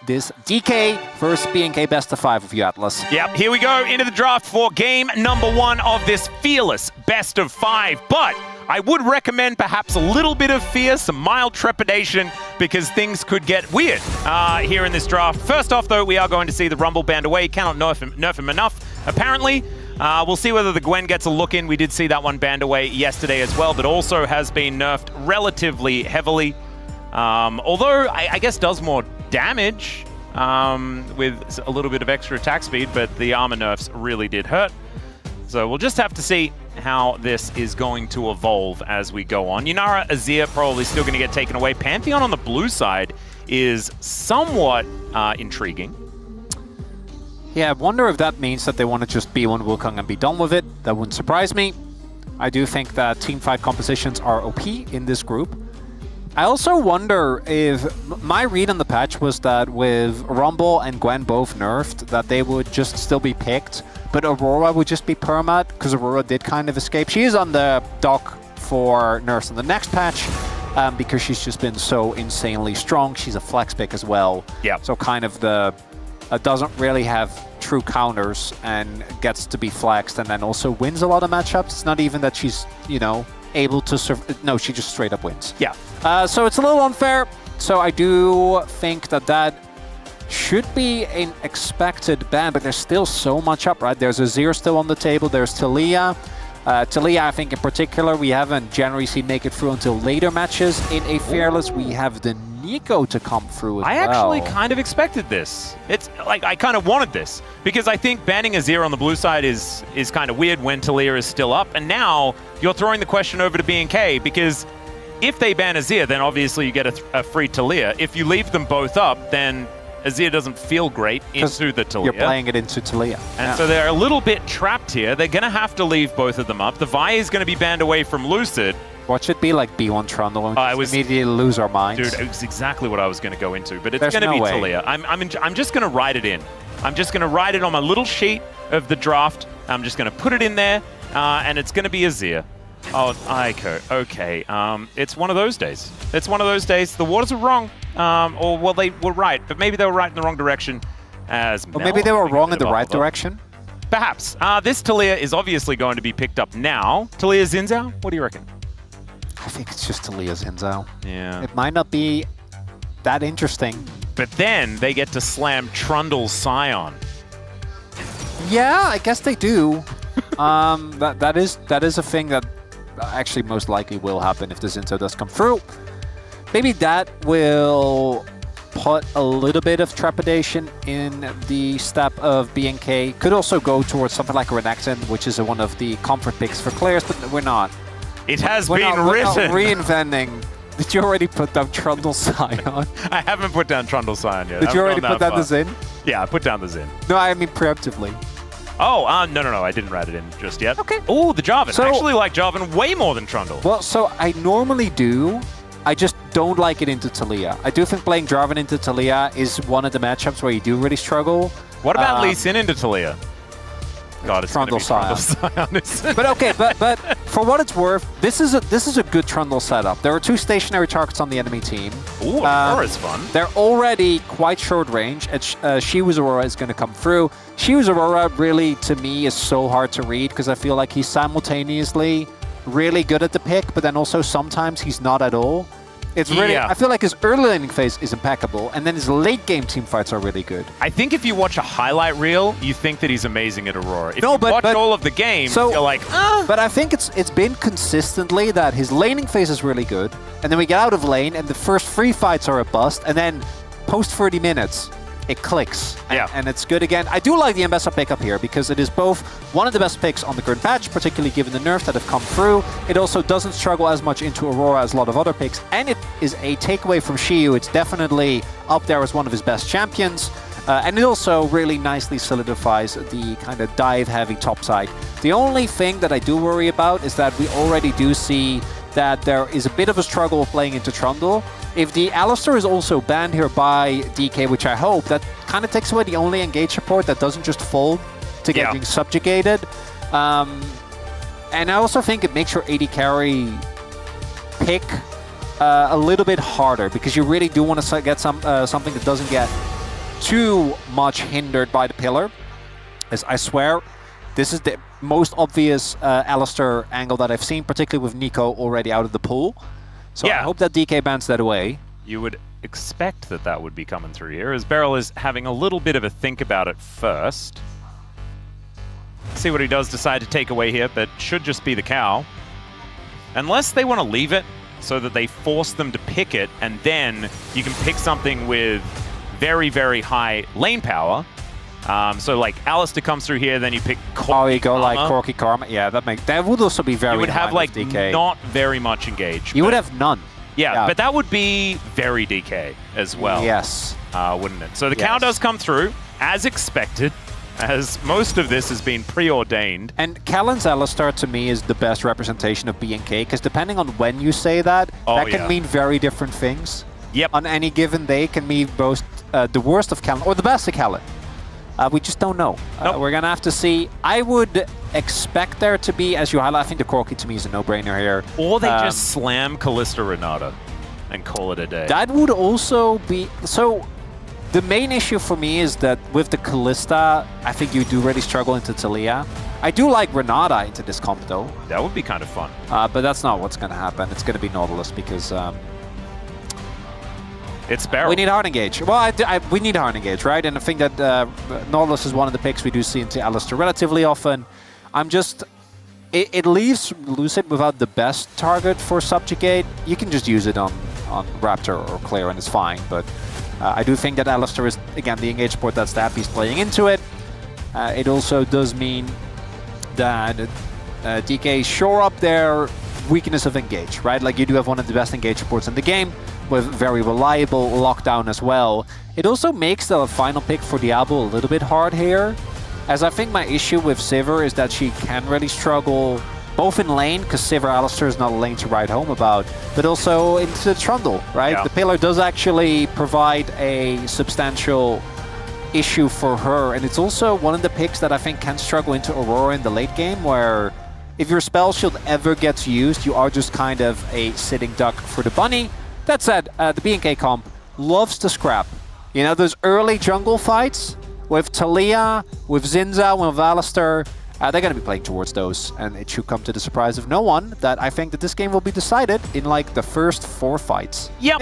this DK versus BNK best of 5 of you, Atlas. Yep, here we go into the draft for game number 1 of this fearless best of 5. But I would recommend perhaps a little bit of fear, some mild trepidation, because things could get weird here in this draft. First off, though, we are going to see the Rumble banned away. Cannot nerf him enough, apparently. We'll see whether the Gwen gets a look in. We did see that one banned away yesterday as well, but also has been nerfed relatively heavily. Although, I guess does more damage with a little bit of extra attack speed, but the armor nerfs really did hurt. So we'll just have to see how this is going to evolve as we go on. Yunara Azir probably still going to get taken away. Pantheon on the blue side is somewhat intriguing. Yeah, I wonder if that means that they want to just B1 Wukong and be done with it. That wouldn't surprise me. I do think that teamfight compositions are OP in this group. I also wonder if my read on the patch was that with Rumble and Gwen both nerfed, that they would just still be picked, but Aurora would just be permat, because Aurora did kind of escape. She is on the dock for nerfs in the next patch, because she's just been so insanely strong. She's a flex pick as well. Yeah. So kind of the doesn't really have true counters and gets to be flexed, and then also wins a lot of matchups. It's not even that she's, you know, able to no, she just straight up wins. Yeah. So it's a little unfair. So I do think that that should be an expected ban, but there's still so much up, right? There's Azir still on the table. There's Taliyah. Taliyah, I think in particular, we haven't generally seen make it through until later matches in a Fearless. We have the Nico to come through as well. I actually kind of expected this. It's like I kind of wanted this, because I think banning Azir on the blue side is kind of weird when Taliyah is still up, and now you're throwing the question over to BNK, because if they ban Azir, then obviously you get a free Taliyah. If you leave them both up, then Azir doesn't feel great into the Taliyah. You're playing it into Taliyah. And so they're a little bit trapped here. They're going to have to leave both of them up. The Vi is going to be banned away from Lucid. Watch it be like B1 Trundle and immediately lose our minds. Dude, it was exactly what I was going to go into, but it's going to be Taliyah. I'm just going to write it in. I'm just going to write it on my little sheet of the draft. I'm just going to put it in there, and it's going to be Azir. Oh, Aiko. Okay. It's one of those days. It's one of those days. The waters are wrong. Or, well, they were right, but maybe they were right in the wrong direction as well. Or maybe they were wrong in the right direction. Perhaps. This Taliyah is obviously going to be picked up now. Taliyah Xin Zhao? What do you reckon? I think it's just Taliyah Xin Zhao. Yeah. It might not be that interesting. But then they get to slam Trundle Scion. Yeah, I guess they do. that is a thing that actually most likely will happen if the Xin Zhao does come through. Maybe that will put a little bit of trepidation in the step of BNK. Could also go towards something like Renekton, which is one of the comfort picks for players, but we're not. It has been written. We're not reinventing. Did you already put down Trundle Scion? I haven't put down Trundle Scion yet. Did you already put down the Xin? Yeah, I put down the Xin. No, I mean preemptively. Oh, no, I didn't write it in just yet. Okay. Oh, the Jarvan. So, I actually like Jarvan way more than Trundle. Well, so I normally do. I just don't like it into Taliyah. I do think playing Jarvan into Taliyah is one of the matchups where you do really struggle. What about Lee Sin into Taliyah? God, it's Trundle Scion. But okay, but for what it's worth, this is a good Trundle setup. There are 2 stationary targets on the enemy team. Ooh, Aurora's fun. They're already quite short range, and Shiwu's Aurora is going to come through. Shiwu's Aurora really, to me, is so hard to read because I feel like he's simultaneously really good at the pick, but then also sometimes he's not at all. It's really, I feel like his early laning phase is impeccable, and then his late game team fights are really good. I think if you watch a highlight reel, you think that he's amazing at Aurora. If you watch all of the games, you're like, ah. But I think it's been consistently that his laning phase is really good, and then we get out of lane, and the first 3 fights are a bust, and then post 30 minutes, it clicks, and it's good again. I do like the Ambessa pickup here because it is both one of the best picks on the current patch, particularly given the nerfs that have come through. It also doesn't struggle as much into Aurora as a lot of other picks, and it is a takeaway from Shiwu. It's definitely up there as one of his best champions, and it also really nicely solidifies the kind of dive-heavy top side. The only thing that I do worry about is that we already do see that there is a bit of a struggle playing into Trundle. If the Alistar is also banned here by DK, which I hope, that kind of takes away the only engage support that doesn't just fold to getting subjugated. And I also think it makes your AD carry pick a little bit harder because you really do want to get something that doesn't get too much hindered by the pillar. As I swear, this is the most obvious Alistar angle that I've seen, particularly with Nico already out of the pool. So I hope that DK bans that away. You would expect that that would be coming through here, as Beryl is having a little bit of a think about it first. See what he does decide to take away here, but should just be the cow. Unless they want to leave it so that they force them to pick it, and then you can pick something with very, very high lane power. So like Alistar comes through here, then you pick Corki. Oh, you go like Corki Karma. Yeah, that would also be very. You would have like DK. not very much engagement. You would have none. Yeah, but that would be very DK as well. Yes. Wouldn't it? So the cow does come through, as expected, as most of this has been preordained. And Callan's Alistar, to me, is the best representation of BNK, because depending on when you say that, that can mean very different things. Yep. On any given day, can mean both the worst of Callan or the best of Callan. We just don't know. We're going to have to see. I would expect there to be, as you highlight, I think the Corki to me is a no-brainer here. Or they just slam Callista Renata and call it a day. That would also be... So, the main issue for me is that with the Callista, I think you do really struggle into Talia. I do like Renata into this comp, though. That would be kind of fun. But that's not what's going to happen. It's going to be Nautilus because... it's Beryl. We need hard engage. Well, we need hard engage, right? And I think that Nautilus is one of the picks we do see into Alistar relatively often. I'm just... It leaves Lucid without the best target for Subjugate. You can just use it on Raptor or Claire and it's fine, but I do think that Alistar is, again, the engage support that's the happiest playing into it. It also does mean that DK shore up their weakness of engage, right? Like you do have one of the best engage supports in the game with very reliable lockdown as well. It also makes the final pick for Diablo a little bit hard here, as I think my issue with Sivir is that she can really struggle both in lane, because Sivir Alistar is not a lane to write home about, but also into the Trundle, right? Yeah. The pillar does actually provide a substantial issue for her, and it's also one of the picks that I think can struggle into Aurora in the late game, where if your spell shield ever gets used, you are just kind of a sitting duck for the bunny. That said, the BNK comp loves to scrap. You know, those early jungle fights with Talia, with Zinza, with Alistar, they're going to be playing towards those, and it should come to the surprise of no one that I think that this game will be decided in like the first 4 fights. Yep,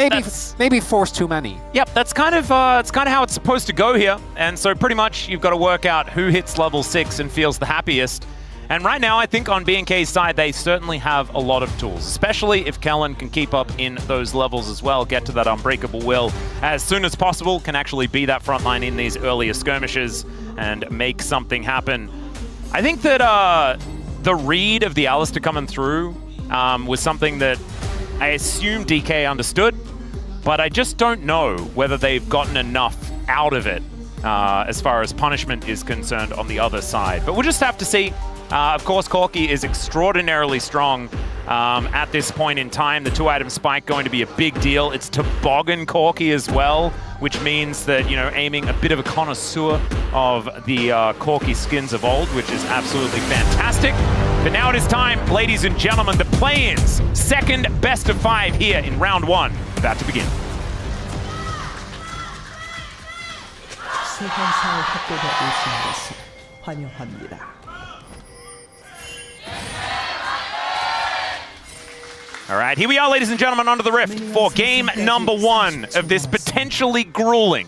maybe 4's too many. Yep, that's kind of how it's supposed to go here, and so pretty much you've got to work out who hits level 6 and feels the happiest. And right now, I think on BNK's side, they certainly have a lot of tools, especially if Kellen can keep up in those levels as well, get to that unbreakable will as soon as possible, can actually be that front line in these earlier skirmishes and make something happen. I think that the read of the Alistar coming through was something that I assume DK understood, but I just don't know whether they've gotten enough out of it as far as punishment is concerned on the other side. But we'll just have to see. Of course, Corki is extraordinarily strong at this point in time. The 2-item spike going to be a big deal. It's Toboggan Corki as well, which means that, you know, aiming a bit of a connoisseur of the Corki skins of old, which is absolutely fantastic. But now it is time, ladies and gentlemen, the play-ins. Second best of 5 here in round 1, about to begin. 세상사에 합격하고 있는 것을 환영합니다. All right, here we are, ladies and gentlemen, onto the Rift for game number 1 of this potentially grueling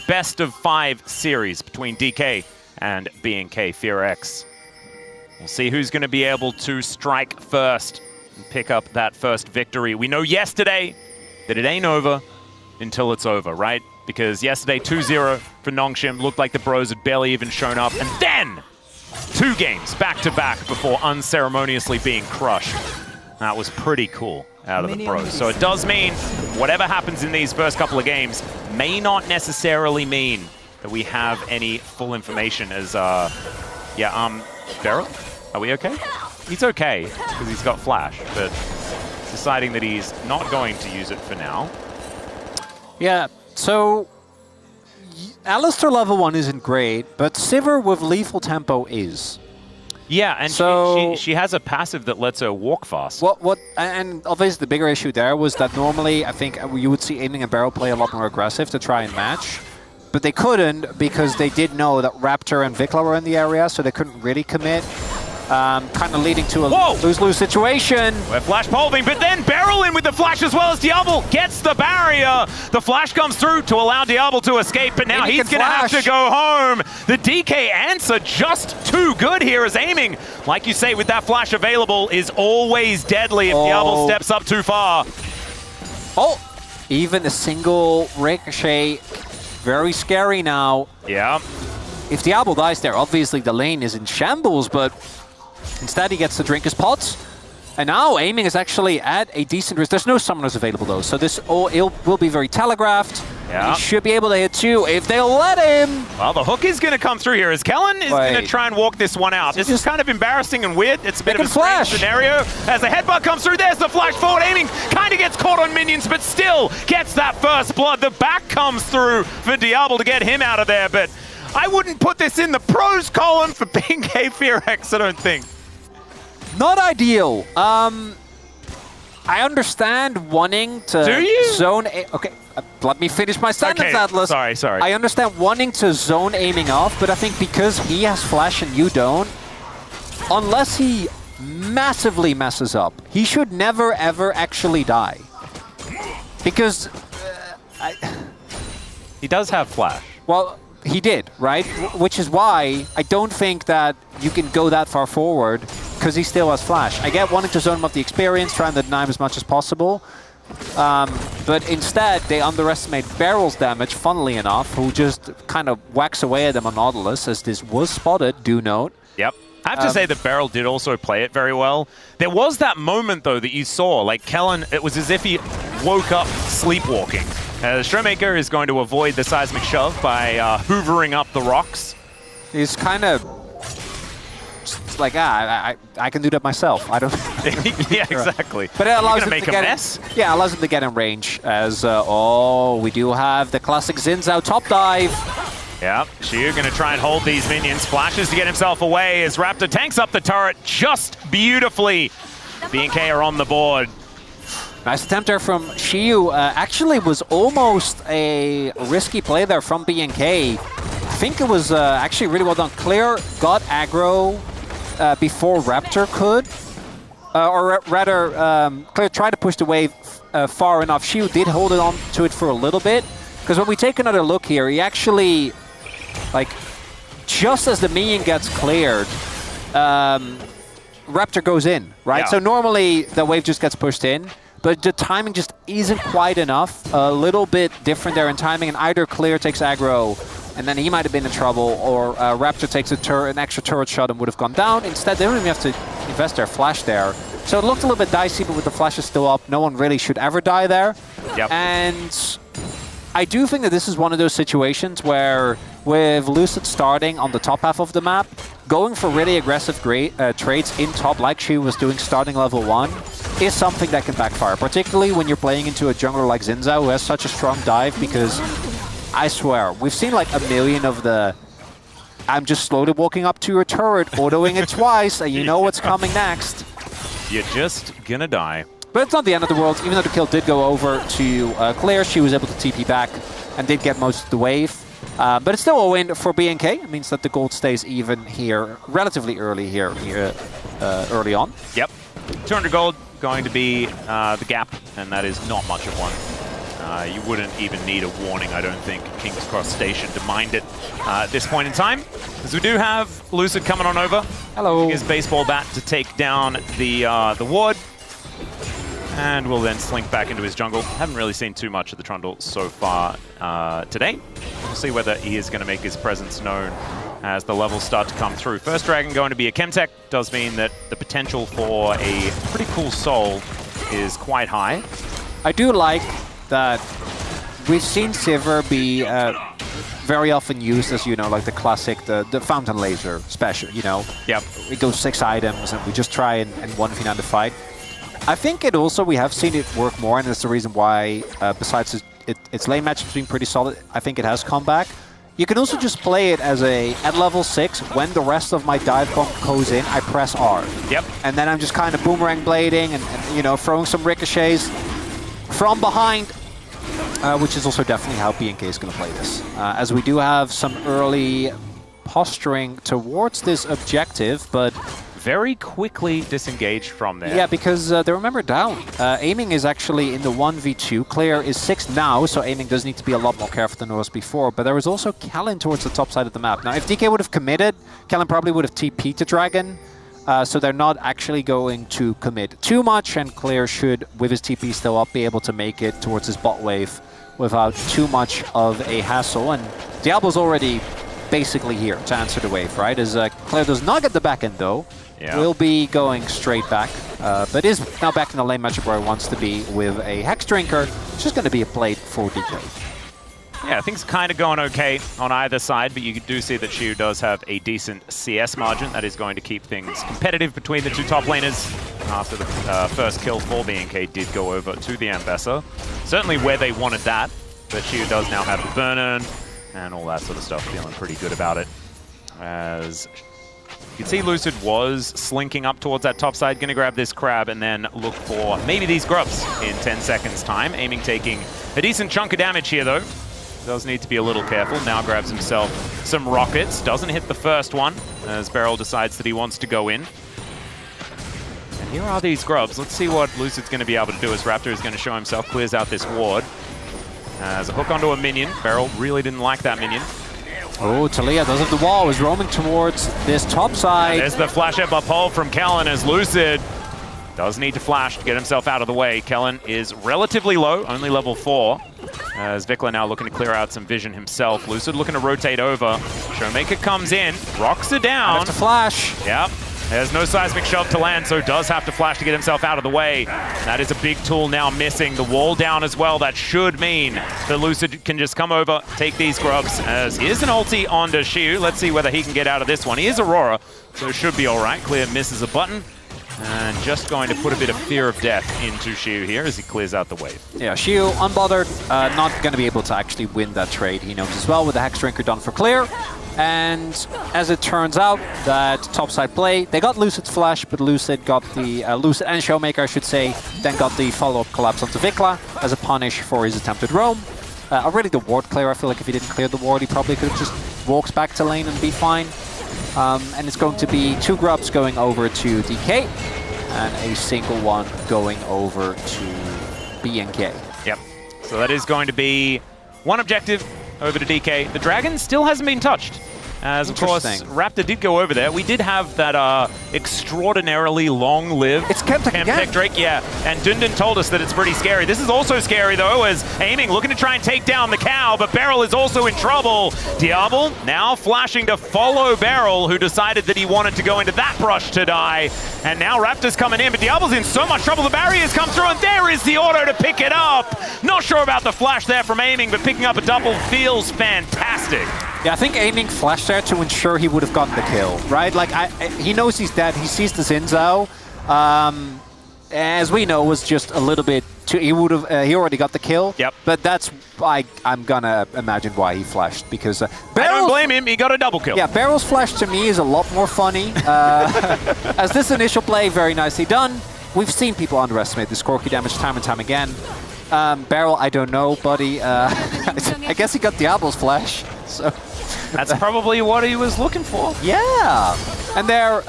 best of 5 series between DK and BNK FEARX. We'll see who's going to be able to strike first and pick up that first victory. We know yesterday that it ain't over until it's over, right? Because yesterday, 2-0 for Nongshim, looked like the bros had barely even shown up, and then 2 games back-to-back before unceremoniously being crushed. That was pretty cool out of the pros. So it does mean whatever happens in these first couple of games may not necessarily mean that we have any full information as, Beryl, are we okay? He's okay, because he's got Flash, but deciding that he's not going to use it for now. Yeah, so Alistar level 1 isn't great, but Sivir with lethal tempo is. Yeah, and so, she has a passive that lets her walk fast. And obviously the bigger issue there was that normally I think you would see Aiming and Barrel play a lot more aggressive to try and match. but they couldn't because they did know that Raptor and Vikla were in the area, so they couldn't really commit. Kind of leading to a lose-lose situation. We're flash polving, but then Beryl in with the flash as well as Diablo gets the barrier. The flash comes through to allow Diablo to escape, but now he's going to have to go home. The DK answer just too good here as aiming, like you say, with that flash available, is always deadly if Diablo steps up too far. Oh, even a single ricochet, very scary now. Yeah. If Diablo dies there, obviously the lane is in shambles, but instead he gets to drink his pots. And now aiming is actually at a decent risk. There's no summoners available though, so this will be very telegraphed. Yeah. He should be able to hit two if they'll let him. Well, the hook is going to come through here as Kellen is going to try and walk this one out. This is kind of embarrassing and weird. It's a bit of a strange scenario. As the headbutt comes through, there's the flash forward aiming. Kind of gets caught on minions, but still gets that first blood. The back comes through for Diablo to get him out of there, but I wouldn't put this in the pros column for BNK FEARX, I don't think. Not ideal. I understand wanting to zone... Okay, let me finish my sentence, Atlas. Sorry. I understand wanting to zone aiming off, but I think because he has flash and you don't, unless he massively messes up, he should never, ever actually die. Because... he does have flash. Well, he did, right? Which is why I don't think that you can go that far forward, because he still has flash. I get wanting to zone him off the experience, trying to deny him as much as possible. But instead, they underestimate Beryl's damage, funnily enough, who just kind of whacks away at them on Nautilus, as this was spotted, do note. Yep. I have to say that Beryl did also play it very well. There was that moment, though, that you saw. Like, Kellen, it was as if he woke up sleepwalking. The Showmaker is going to avoid the seismic shove by hoovering up the rocks. He's kind of like, I can do that myself. I don't. Yeah, exactly. But it allows him to get yeah, allows him to get in range. As we do have the classic Xin Zhao top dive. Yeah, Xiu going to try and hold these minions. Flashes to get himself away as Raptor tanks up the turret just beautifully. BNK are on the board. Nice attempt there from Xiu. Actually was almost a risky play there from BNK. I think it was actually really well done. Clear got aggro before Raptor could. Or rather, Clear tried to push the wave far enough. Xiu did hold it on to it for a little bit. Because when we take another look here, he actually, like, just as the minion gets cleared, Raptor goes in, right? Yeah. So normally the wave just gets pushed in, but the timing just isn't quite enough. A little bit different there in timing, and either Clear takes aggro, and then he might have been in trouble, or Raptor takes an extra turret shot and would have gone down. Instead, they don't even have to invest their flash there. So it looked a little bit dicey, but with the flashes still up, no one really should ever die there. Yep. And I do think that this is one of those situations where, with Lucid starting on the top half of the map, going for really aggressive trades in top, like she was doing starting level 1, is something that can backfire, particularly when you're playing into a jungler like Xin Zhao, who has such a strong dive, because I swear, we've seen like a million of the I'm just slowly walking up to your turret, autoing it twice, and you know what's coming next. You're just gonna die. But it's not the end of the world. Even though the kill did go over to Claire, she was able to TP back and did get most of the wave. But it's still a win for BNK. It means that the gold stays even here, relatively early here, early on. Yep. 200 gold going to be the gap, and that is not much of one. You wouldn't even need a warning, I don't think, King's Cross Station to mind it at this point in time. Because we do have Lucid coming on over. Hello. His baseball bat to take down the ward. And will then slink back into his jungle. Haven't really seen too much of the Trundle so far today. We'll see whether he is going to make his presence known as the levels start to come through. First Dragon going to be a Chemtech. Does mean that the potential for a pretty cool soul is quite high. I do like that we've seen Sivir be very often used as, you know, like the classic, the fountain laser special, you know? Yep. We go 6 items and we just try and 1v9 the fight. I think it also, we have seen it work more, and that's the reason why, besides its lane match being pretty solid, I think it has come back. You can also just play it as at level 6, when the rest of my dive bomb goes in, I press R. Yep. And then I'm just kind of boomerang blading and you know, throwing some ricochets from behind. which is also definitely how BNK is going to play this. As we do have some early posturing towards this objective, but very quickly disengaged from there. yeah, because they remember down. Aiming is actually in the 1v2. Clear is 6 now, so Aiming does need to be a lot more careful than it was before. But there was also Kellen towards the top side of the map. Now, if DK would have committed, Kellen probably would have TP'd to Dragon. So they're not actually going to commit too much, and Clear should, with his TP still up, be able to make it towards his bot wave without too much of a hassle. And Diablo's already basically here to answer the wave, right? As Clear does not get the back end, though. Yeah. Will be going straight back, but is now back in the lane matchup where he wants to be with a Hex Drinker. It's just going to be a plate for DK. Yeah, things kind of going okay on either side, but you do see that Xiu does have a decent CS margin that is going to keep things competitive between the two top laners. After the first kill for BNK did go over to the Ambassador. Certainly where they wanted that, but Xiu does now have the burn-in and all that sort of stuff, feeling pretty good about it. As you can see, Lucid was slinking up towards that top side, gonna grab this crab and then look for maybe these grubs in 10 seconds time. Aiming taking a decent chunk of damage here though. Does need to be a little careful. Now grabs himself some rockets. Doesn't hit the first one as Beryl decides that he wants to go in. And here are these grubs. Let's see what Lucid's gonna be able to do as Raptor is gonna show himself, clears out this ward. As a hook onto a minion. Beryl really didn't like that minion. Oh, Talia does have the wall, is roaming towards this top side. And there's the flash up pole from Kellen as Lucid does need to flash to get himself out of the way. Kellen is relatively low, only level 4. As Vikla now looking to clear out some vision himself. Lucid looking to rotate over. Showmaker comes in, rocks it down. Have to flash. Yep. There's no seismic shove to land, so does have to flash to get himself out of the way. That is a big tool now missing. The wall down as well. That should mean that Lucid can just come over, take these grubs. As is an ulti onto Xiu. Let's see whether he can get out of this one. He is Aurora, so it should be all right. Clear misses a button. And just going to put a bit of fear of death into Xiu here as he clears out the wave. Yeah, Xiu, unbothered, not going to be able to actually win that trade. He knows as well with the Hex Drinker done for Clear. And as it turns out, that topside play, they got Lucid's flash, but Lucid got the, Lucid and Showmaker, I should say, then got the follow-up collapse onto Vikla as a punish for his attempted roam. Already the ward clear, I feel like if he didn't clear the ward, he probably could have just walked back to lane and be fine. And it's going to be 2 grubs going over to DK, and a single one going over to BNK. Yep. So that is going to be one objective over to DK. The dragon still hasn't been touched. As, of course, Raptor did go over there. We did have that extraordinarily long-lived Chemtech Drake, yeah. And Dundun told us that it's pretty scary. This is also scary, though, as Aiming looking to try and take down the cow, but Beryl is also in trouble. Diablo now flashing to follow Beryl, who decided that he wanted to go into that brush to die. And now Raptor's coming in, but Diablo's in so much trouble. The barriers come through, and there is the auto to pick it up. Not sure about the flash there from Aiming, but picking up a double feels fantastic. Yeah, I think Aiming flashed there to ensure he would have gotten the kill, right? Like, he knows he's dead. He sees the Xin Zhao. As we know, was just a little bit too... He would have... he already got the kill. Yep. But that's... I'm gonna imagine why he flashed, because... I don't blame him. He got a double kill. Yeah, Beryl's flash to me is a lot more funny. As this initial play, very nicely done. We've seen people underestimate this Corki damage time and time again. Beryl, I don't know, buddy. I guess he got Diablo's flash, so... That's probably what he was looking for. Yeah. And they're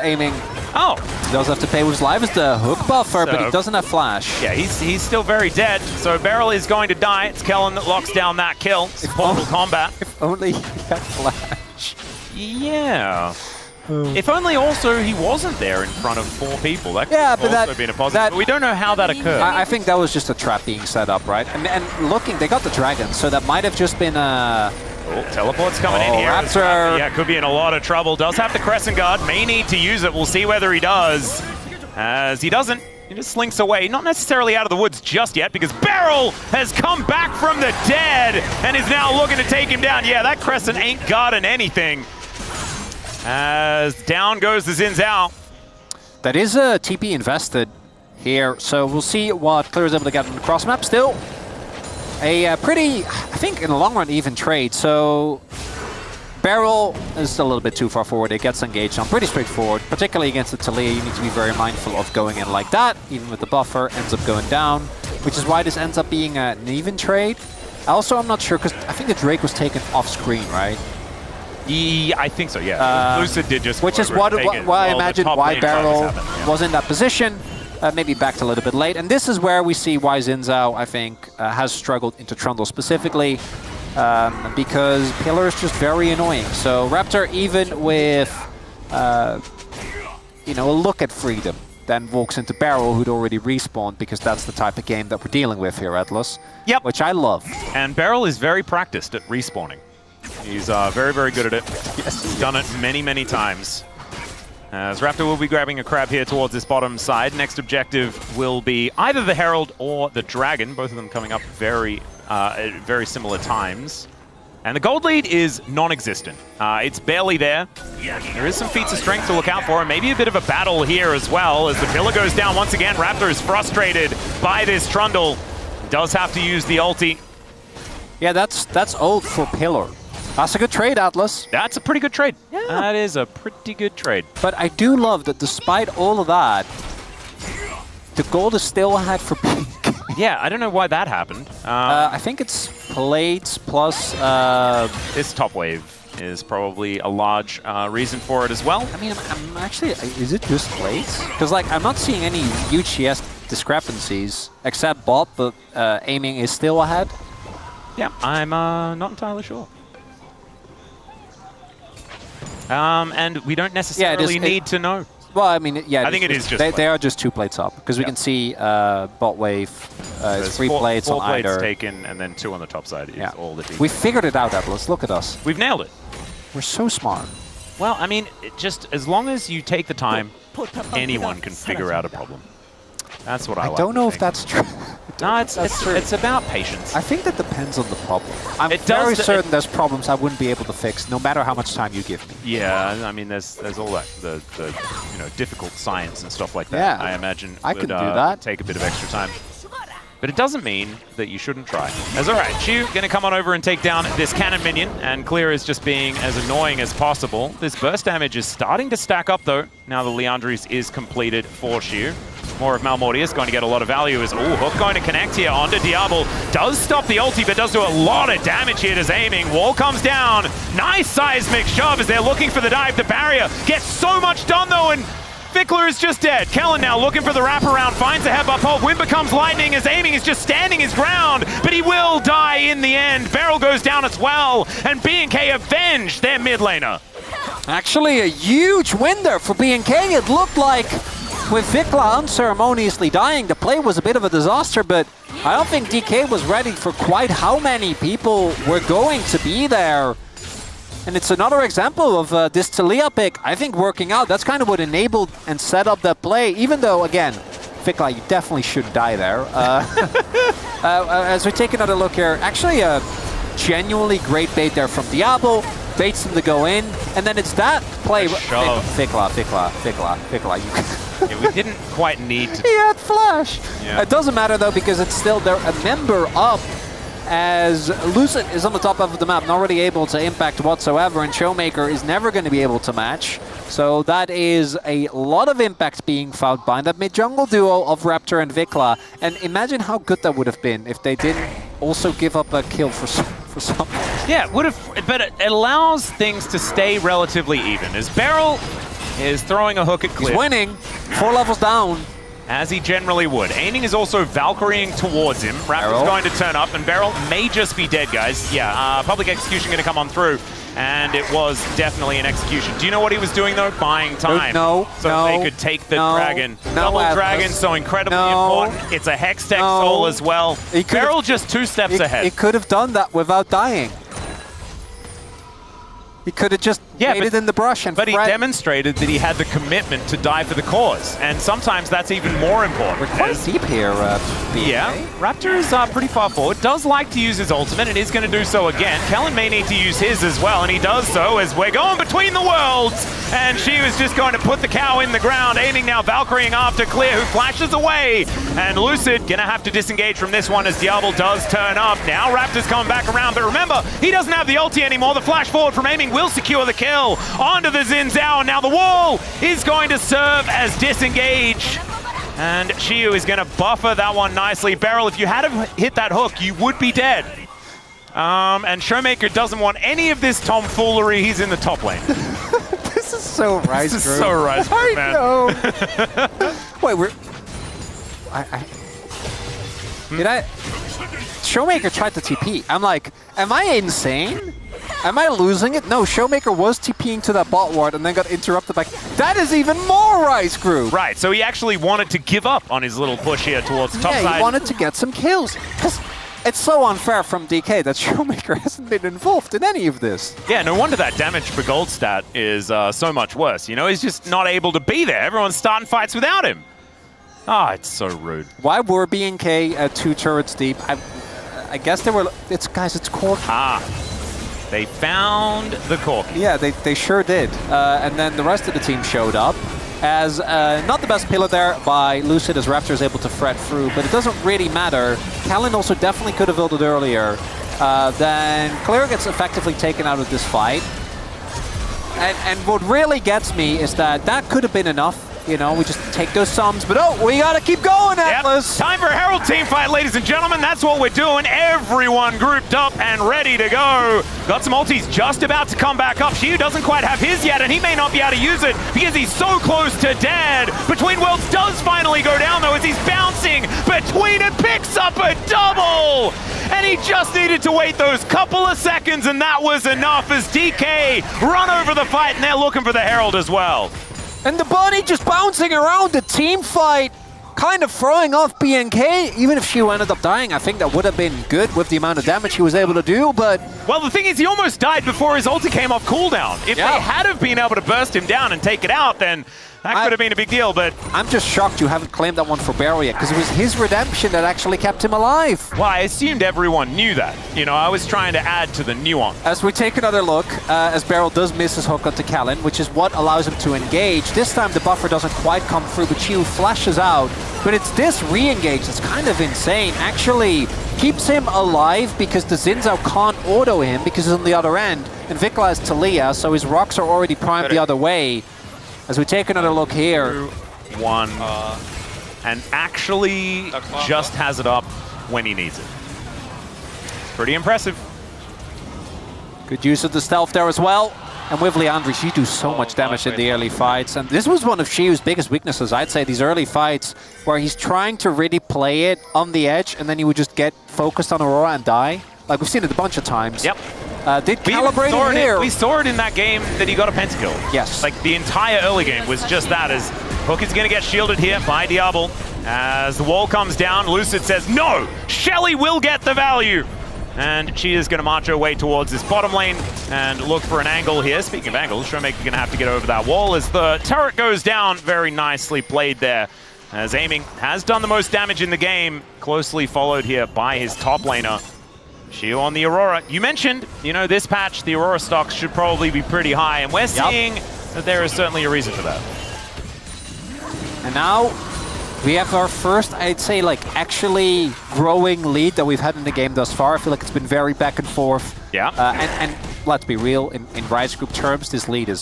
Aiming. Oh. He does have to pay with his life as the hook buffer, but he doesn't have flash. Yeah, he's still very dead. So Beryl is going to die. It's Kellen that locks down that kill. It's Mortal Kombat. If only he had flash. Yeah. If only also he wasn't there in front of 4 people. That could have also been a positive. But we don't know how that occurred. I think that was just a trap being set up, right? And looking, they got the dragon, so that might have just been a... Oh, teleport's coming in here. Raptor. Yeah, could be in a lot of trouble. Does have the Crescent Guard. May need to use it. We'll see whether he does. As he doesn't, he just slinks away. Not necessarily out of the woods just yet, because Beryl has come back from the dead and is now looking to take him down. Yeah, that Crescent ain't guarding anything. As down goes the Xin Zhao. That is a TP invested here, so we'll see what Clear is able to get on the cross map. Still a pretty, I think in the long run, even trade. So Beryl is a little bit too far forward. It gets engaged on pretty straightforward, particularly against the Talia. You need to be very mindful of going in like that. Even with the buffer, ends up going down. which is why this ends up being an even trade. Also, I'm not sure, because I think the Drake was taken off screen, right? I think so, yeah. Lucid did just... Which is why I imagine why Beryl was in that position. Maybe backed a little bit late. And this is where we see why Xin Zhao, I think, has struggled into Trundle specifically. Because Pillar is just very annoying. So Raptor, even with, you know, a look at freedom, then walks into Beryl, who'd already respawned, because that's the type of game that we're dealing with here at Dplus. Yep. Which I love. And Beryl is very practiced at respawning. He's very, very good at it. Yes. He's done it many, many times. As Raptor will be grabbing a crab here towards this bottom side. Next objective will be either the Herald or the Dragon, both of them coming up very similar times. And the gold lead is non-existent. It's barely there. There is some feats of strength to look out for, and maybe a bit of a battle here as well. As the pillar goes down once again, Raptor is frustrated by this Trundle. Does have to use the ulti. Yeah, that's old for Pillar. That's a good trade, Dplus. That's a pretty good trade. Yeah. That is a pretty good trade. But I do love that despite all of that, the gold is still ahead for BNK. Yeah, I don't know why that happened. I think it's plates plus... this top wave is probably a large reason for it as well. I mean, I'm actually... Is it just plates? Because, like, I'm not seeing any huge CS discrepancies, except bot, but aiming is still ahead. Yeah, I'm not entirely sure. And we don't necessarily need to know. Well, I mean, yeah, I think it is just they are just 2 plates up, because we can see bot wave is 3 plates on either. 4 plates taken, and then 2 on the top side is all the We figured it out, Dplus. Look at us. We've nailed it. We're so smart. Well, I mean, just as long as you take the time, anyone can figure out a problem. That's what I like. I don't know if that's true. No, it's about patience. I think that depends on the problem. I'm very certain there's problems I wouldn't be able to fix, no matter how much time you give me. Yeah, I mean, there's all that, the you know, difficult science and stuff like that. Yeah, I imagine I would can do that. Take a bit of extra time. But it doesn't mean that you shouldn't try. As all right, Chu going to come on over and take down this cannon minion, and Clear is just being as annoying as possible. This burst damage is starting to stack up, though, now the Leandris is completed for Shu. More of Malmortius going to get a lot of value as, Hook going to connect here onto Diablo. Does stop the ulti, but does do a lot of damage here to aiming. Wall comes down. Nice seismic shove as they're looking for the dive. The barrier gets so much done, though, and Fickler is just dead. Kellen now looking for the wraparound, finds a head up hold. Wind becomes lightning as aiming is just standing his ground, but he will die in the end. Beryl goes down as well, and BNK avenge their mid laner. Actually, a huge win there for BNK. It looked like, with Vikla unceremoniously dying, the play was a bit of a disaster, but I don't think DK was ready for quite how many people were going to be there. And it's another example of this Talia pick, I think, working out. That's kind of what enabled and set up that play, even though, again, Vikla, you definitely shouldn't die there. As we take another look here, actually a genuinely great bait there from Diablo. Baits him to go in, and then it's that play. Vikla. Yeah, we didn't quite need to. He had flash. Yeah. It doesn't matter though, because it's still there. A member up, as Lucid is on the top of the map, not really able to impact whatsoever, and Showmaker is never going to be able to match. So that is a lot of impact being found by that mid-jungle duo of Raptor and Vikla. And imagine how good that would have been if they didn't also give up a kill for some. Yeah, it would have, but it allows things to stay relatively even. As Beryl is throwing a hook at Clear. He's winning, 4 levels down. As he generally would. Aiming is also Valkyrieing towards him. Raptor's going to turn up, and Beryl may just be dead, guys. Yeah, public execution going to come on through, and it was definitely an execution. Do you know what he was doing, though? Buying time. So they could take the dragon. Double dragon, so incredibly important. It's a Hextech soul as well. Beryl just 2 steps ahead. He could have done that without dying. He could have just waited in the brush and But he demonstrated that he had the commitment to die for the cause, and sometimes that's even more important. We're quite deep here, Yeah, Raptor is pretty far forward. Does like to use his ultimate, and is going to do so again. Kellen may need to use his as well, and he does so as we're going between the worlds, and she was just going to put the cow in the ground, aiming now Valkyrieing after Clear, who flashes away, and Lucid going to have to disengage from this one as Diablo does turn up. Now Raptor's coming back around, but remember, he doesn't have the ulti anymore. The flash forward from aiming will secure the kill onto the Xin Zhao. Now the wall is going to serve as disengage. And Shiyu is going to buffer that one nicely. Beryl, if you had hit that hook, you would be dead. And Showmaker doesn't want any of this tomfoolery. He's in the top lane. This is so Rise Group. This is so Rise Group, man. I know. Wait, we're... Did I... Showmaker tried to TP. I'm like, am I insane? Am I losing it? No, Showmaker was TPing to that bot ward and then got interrupted by... That is even more Rise Group! Right, so he actually wanted to give up on his little push here towards the top side. Yeah, he wanted to get some kills. Because it's so unfair from DK that Showmaker hasn't been involved in any of this. Yeah, no wonder that damage per gold stat is so much worse. You know, he's just not able to be there. Everyone's starting fights without him. Ah, it's so rude. Why were BNK 2 turrets deep? I guess they were... Guys, it's Cork. They found the cork. Yeah, they sure did. And then the rest of the team showed up. As not the best pillar there by Lucid, as Raptor is able to fret through, but it doesn't really matter. Kalin also definitely could have ulted earlier. Then Claire gets effectively taken out of this fight. And what really gets me is that could have been enough. You know, we just take those sums, but oh, we gotta keep going, Atlas! Yep. Time for a Herald team fight, ladies and gentlemen. That's what we're doing. Everyone grouped up and ready to go. Got some ultis just about to come back up. Shiyu doesn't quite have his yet, and he may not be able to use it because he's so close to dead. Between Worlds does finally go down, though, as he's bouncing between and picks up a double! And he just needed to wait those couple of seconds, and that was enough as DK run over the fight, and they're looking for the Herald as well. And the bunny just bouncing around the team fight, kind of throwing off BNK. Even if she ended up dying, I think that would have been good with the amount of damage he was able to do, but... Well, the thing is, he almost died before his ulti came off cooldown. If they had have been able to burst him down and take it out, then that could have been a big deal, but... I'm just shocked you haven't claimed that one for Beryl yet, because it was his redemption that actually kept him alive. Well, I assumed everyone knew that. You know, I was trying to add to the nuance. As we take another look, as Beryl does miss his hook onto Kalin, which is what allows him to engage. This time the buffer doesn't quite come through, but Shiyu flashes out. But it's this re-engage that's kind of insane. Actually keeps him alive because the Zinzao can't auto him because he's on the other end. And Vikla has Talia, so his rocks are already primed the other way. As we take another look here. One. And actually just has it up when he needs it. It's pretty impressive. Good use of the stealth there as well. And with Leandri, she do so much damage in the early fights. And this was one of Shiyu's biggest weaknesses, I'd say, these early fights, where he's trying to really play it on the edge, and then he would just get focused on Aurora and die. Like, we've seen it a bunch of times. Yep. Did calibrate it here. We saw it in that game that he got a pentakill. Yes. Like, the entire early game was just that, as Hook is going to get shielded here by Diablo. As the wall comes down, Lucid says, no! Shelly will get the value! And she is going to march her way towards this bottom lane and look for an angle here. Speaking of angles, Showmaker going to have to get over that wall as the turret goes down. Very nicely played there. As aiming has done the most damage in the game, closely followed here by his top laner. Shiyu on the Aurora. You mentioned, you know, this patch, the Aurora stocks should probably be pretty high, and we're seeing that there is certainly a reason for that. And now we have our first, I'd say, like, actually growing lead that we've had in the game thus far. I feel like it's been very back and forth. Yeah. And let's be real, in Rise Group terms, this lead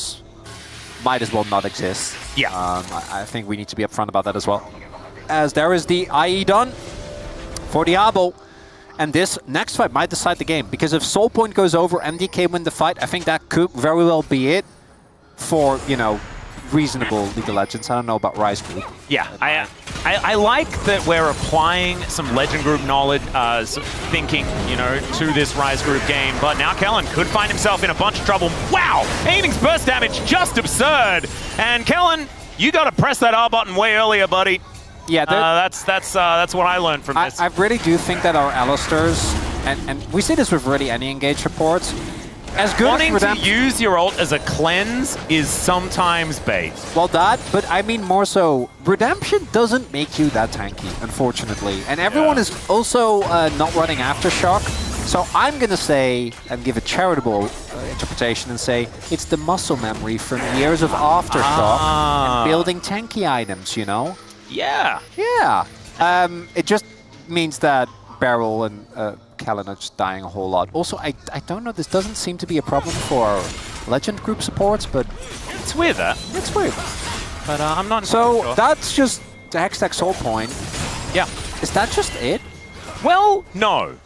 might as well not exist. Yeah. I think we need to be upfront about that as well. As there is the IE done for Diablo. And this next fight might decide the game, because if Soul Point goes over, MDK win the fight, I think that could very well be it for, you know, reasonable League of Legends. I don't know about Rise Group. Yeah, I like that we're applying some Legend Group knowledge, thinking, you know, to this Rise Group game. But now Kellen could find himself in a bunch of trouble. Wow! Aiming's burst damage, just absurd. And Kellen, you got to press that R button way earlier, buddy. Yeah, that's what I learned from this. I really do think that our Alistairs, and we see this with really any engaged supports, as good Wanting as to use your ult as a cleanse is sometimes bait. Well, but I mean more so, Redemption doesn't make you that tanky, unfortunately. And everyone is also not running Aftershock. So I'm going to say, and give a charitable interpretation and say, it's the muscle memory from years of Aftershock and building tanky items, you know? Yeah. Yeah. It just means that Beryl and Kalin are just dying a whole lot. Also, I don't know, this doesn't seem to be a problem for Legend Group supports, but... It's weird, that. It's weird. But I'm not So sure. that's just the Hextech Soul Point. Yeah. Is that just it? Well, no.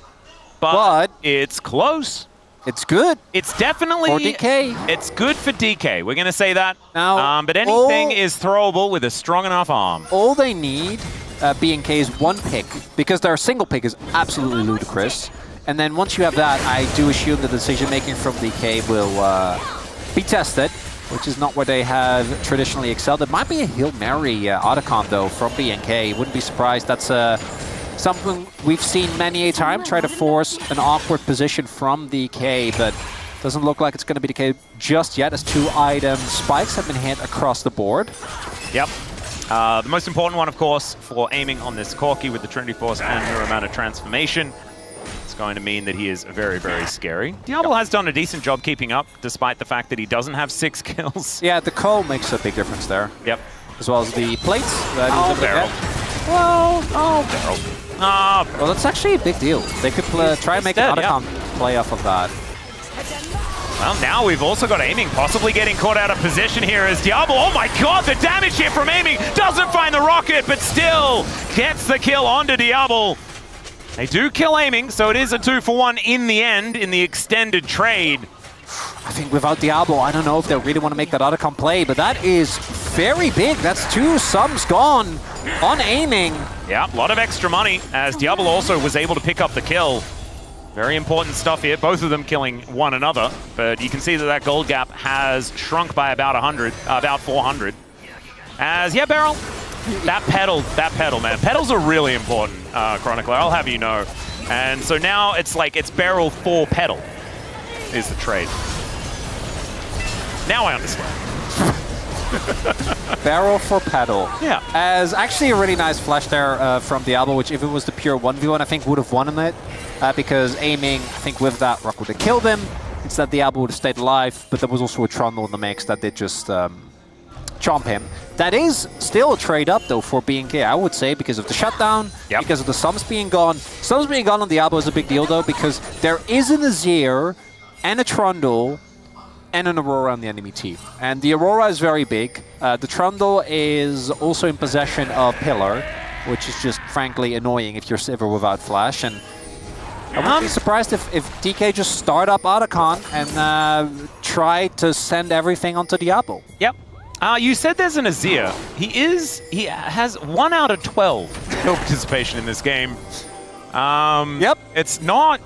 But it's close. It's good. It's definitely... For DK. It's good for DK. We're going to say that. Now, but anything is throwable with a strong enough arm. All they need, BNK, is one pick, because their single pick is absolutely ludicrous. And then once you have that, I do assume the decision-making from DK will be tested, which is not where they have traditionally excelled. It might be a Hail Mary Otacon, though, from BNK. Wouldn't be surprised. That's something we've seen many a time, try to force an awkward position from DK, but doesn't look like it's going to be the case just yet, as 2 item spikes have been hit across the board. Yep. The most important one, of course, for aiming on this Corki with the Trinity Force and Neuromancer Transformation. It's going to mean that he is very, very scary. Diablo has done a decent job keeping up, despite the fact that he doesn't have 6 kills. Yeah, the Ko makes a big difference there. Yep. As well as the plates. That Barrel. Well, Barrel. Well, that's actually a big deal. They could try and make an Otacon play off of that. Well, now we've also got aiming possibly getting caught out of position here as Diablo. Oh my god, the damage here from aiming doesn't find the rocket, but still gets the kill onto Diablo. They do kill aiming, so it is a 2-for-1 in the end, in the extended trade. I think without Diablo, I don't know if they really want to make that Otacon play, but that is very big. That's 2 sums gone on aiming. Yeah, a lot of extra money, as Diablo also was able to pick up the kill. Very important stuff here, both of them killing one another, but you can see that that gold gap has shrunk by about 400. As, yeah, Barrel, that pedal, man. Pedals are really important, Chronicler, I'll have you know. And so now it's like, it's Barrel for pedal is the trade. Now I understand. Barrel for pedal. Yeah. As actually a really nice flash there from Diablo, which if it was the pure 1v1, I think would have won him it. Because aiming, I think with that, Rock would have killed him. Instead, Diablo would have stayed alive, but there was also a Trundle in the mix that did just chomp him. That is still a trade up, though, for BNK, I would say, because of the shutdown, because of the sums being gone. Sums being gone on Diablo is a big deal, though, because there is an Azir and a Trundle and an Aurora on the enemy team. And the Aurora is very big. The Trundle is also in possession of Pillar, which is just, frankly, annoying if you're Sivir without Flash. And I wouldn't be surprised if DK just start up Otacon and try to send everything onto Diablo. Yep. You said there's an Azir. He has 1 out of 12 kill participation in this game. Yep. It's not,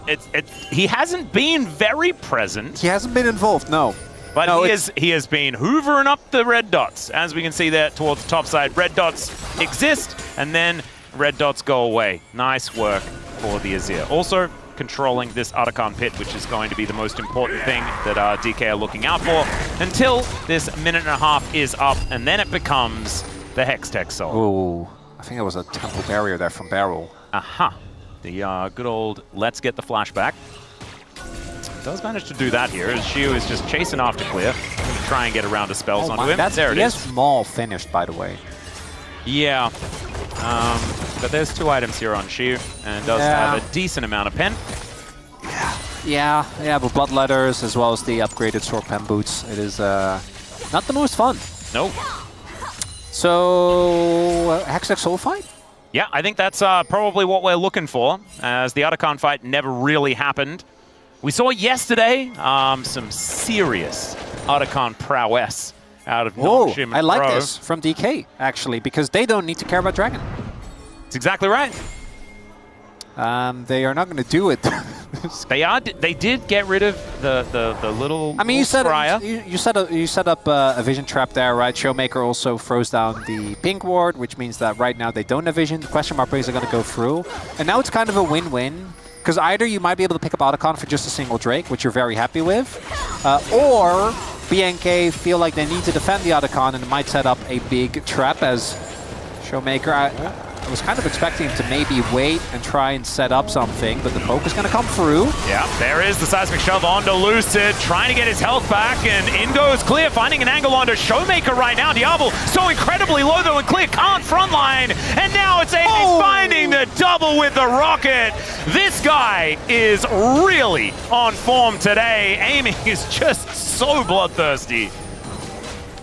he hasn't been very present. He hasn't been involved, no. But no, he has been hoovering up the red dots. As we can see there towards the top side, red dots exist, and then red dots go away. Nice work for the Azir. Also, controlling this Otacon pit, which is going to be the most important thing that DK are looking out for until this 1.5 minutes is up, and then it becomes the Hextech Soul. Ooh, I think it was a temple barrier there from Barrel. Aha. The good old let's get the flashback. Does manage to do that here, as Shiu is just chasing after Clear. Going to try and get around the spells onto him. There it is. He has Maul finished, by the way. Yeah. But there's 2 items here on Shiu, and does have a decent amount of pen. Yeah, but Bloodletters as well as the upgraded Sword Pen boots. It is not the most fun. Nope. So, Hextech Soul fight? Yeah, I think that's probably what we're looking for, as the Otacon fight never really happened. We saw yesterday some serious Otacon prowess out of Noxim. I like this from DK, actually, because they don't need to care about Dragon. That's exactly right. They are not going to do it. They did get rid of the little. I mean, you set up a vision trap there, right? Showmaker also froze down the pink ward, which means that right now they don't have vision. The question mark plays are going to go through, and now it's kind of a win-win because either you might be able to pick up Otacon for just a single Drake, which you're very happy with, or BNK feel like they need to defend the Otacon and it might set up a big trap as Showmaker. I was kind of expecting him to maybe wait and try and set up something, but the poke is going to come through. Yeah, there is the seismic shove onto Lucid, trying to get his health back, and in goes Clear, finding an angle onto Showmaker right now. Diablo so incredibly low though, and Clear can't frontline, and now it's Amy finding the double with the rocket. This guy is really on form today. Amy is just so bloodthirsty.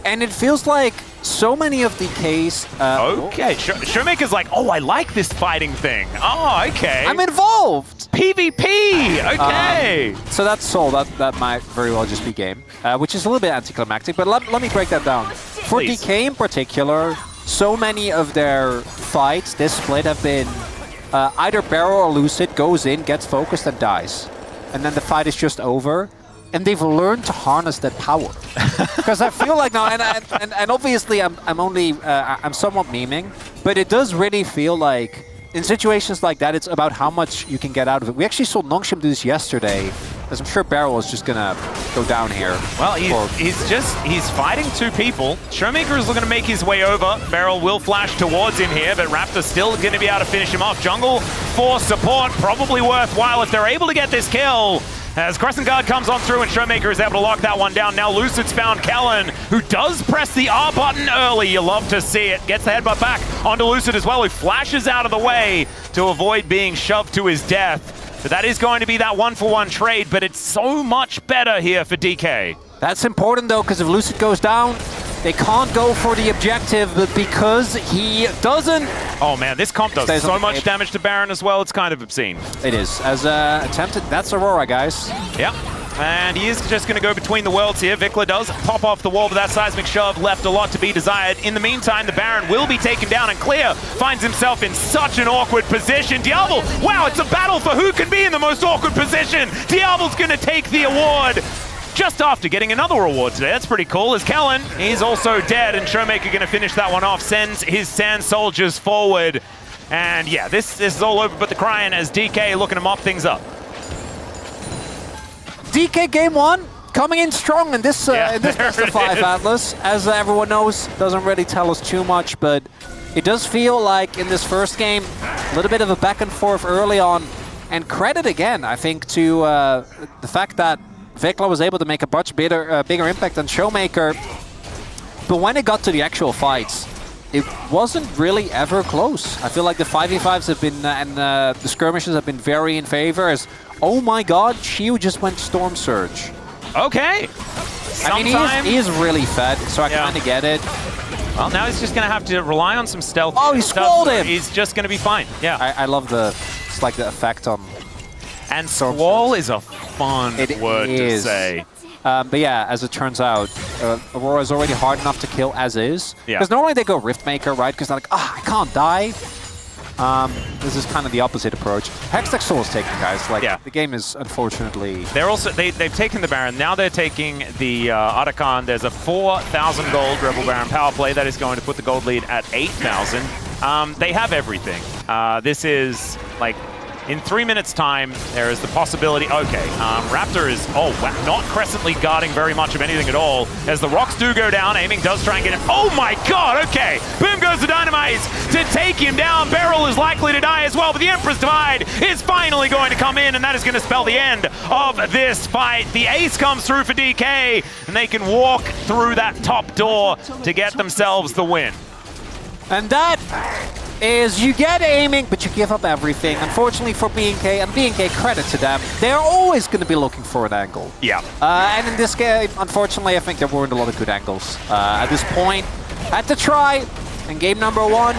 And it feels like so many of DK's... okay, Showmaker's like, oh, I like this fighting thing. Oh, okay. I'm involved! PvP! Okay! So that's Soul. That might very well just be game, which is a little bit anticlimactic, but let me break that down. For Please. DK in particular, so many of their fights this split have been either Barrel or Lucid goes in, gets focused, and dies. And then the fight is just over. And they've learned to harness that power. Because I feel like now, and obviously I'm somewhat memeing, but it does really feel like in situations like that, it's about how much you can get out of it. We actually saw Nongshim do this yesterday, as I'm sure Barrel is just gonna go down here. Well, he's fighting two people. Showmaker is looking to make his way over. Barrel will flash towards him here, but Raptor's still gonna be able to finish him off. Jungle for support, probably worthwhile if they're able to get this kill. As Crescent Guard comes on through and Showmaker is able to lock that one down. Now Lucid's found Kellen, who does press the R button early. You love to see it. Gets the headbutt back onto Lucid as well, who flashes out of the way to avoid being shoved to his death. But that is going to be that 1-for-1 trade, but it's so much better here for DK. That's important though, because if Lucid goes down, they can't go for the objective, but because he doesn't... Oh man, this comp does so much damage to Baron as well, it's kind of obscene. It is. As attempted, that's Aurora, guys. Yep. And he is just going to go between the worlds here. Vikla does pop off the wall, but that seismic shove left a lot to be desired. In the meantime, the Baron will be taken down, and Clear finds himself in such an awkward position. Diablo, wow, it's a battle for who can be in the most awkward position. Diablo's going to take the award. Just after getting another reward today. That's pretty cool. As Kellen, he's also dead, and Showmaker going to finish that one off, sends his Sand Soldiers forward. And yeah, this is all over but the crying as DK looking to mop things up. DK game one, coming in strong in this best of 5 Atlas. As everyone knows, doesn't really tell us too much, but it does feel like in this first game, a little bit of a back and forth early on. And credit again, I think, to the fact that Vikla was able to make a much bigger impact than Showmaker. But when it got to the actual fights, it wasn't really ever close. I feel like the 5v5s have been, and the skirmishes have been very in favor. As, oh my god, Shiu just went Storm Surge. Okay. I mean, he is really fed, so I kind of get it. Well, now he's just going to have to rely on some stealth. Oh, he squalled him! He's just going to be fine, yeah. I love it's like the effect on... And squall is a fun word to say. But yeah, as it turns out, Aurora is already hard enough to kill as is. Because normally they go Riftmaker, right? Because they're like, I can't die. This is kind of the opposite approach. Hextech Soul is taken, guys. Like, the game is unfortunately... They're also, they've taken the Baron. Now they're taking the Arakan. There's a 4,000 gold Rebel Baron power play that is going to put the gold lead at 8,000. They have everything. This is, like... In 3 minutes' time, there is the possibility... Okay, Raptor is, not Crescently guarding very much of anything at all. As the rocks do go down, aiming does try and get him. Oh my god, okay! Boom goes the Dynamite to take him down. Beryl is likely to die as well, but the Empress Divide is finally going to come in, and that is going to spell the end of this fight. The ace comes through for DK, and they can walk through that top door to get themselves the win. And that is, you get aiming, but you give up everything. Unfortunately for BNK, and BNK, credit to them, they're always going to be looking for an angle. Yeah. And in this game, unfortunately, I think there weren't a lot of good angles. At this point, had to try, and game number 1,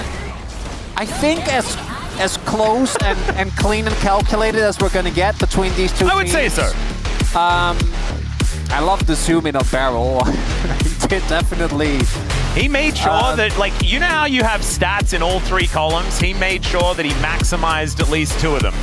I think as close and clean and calculated as we're going to get between these two teams. I would say so. I love the zoom in on Barrel. He did definitely... He made sure that, like, you know how you have stats in all 3 columns? He made sure that he maximized at least 2 of them.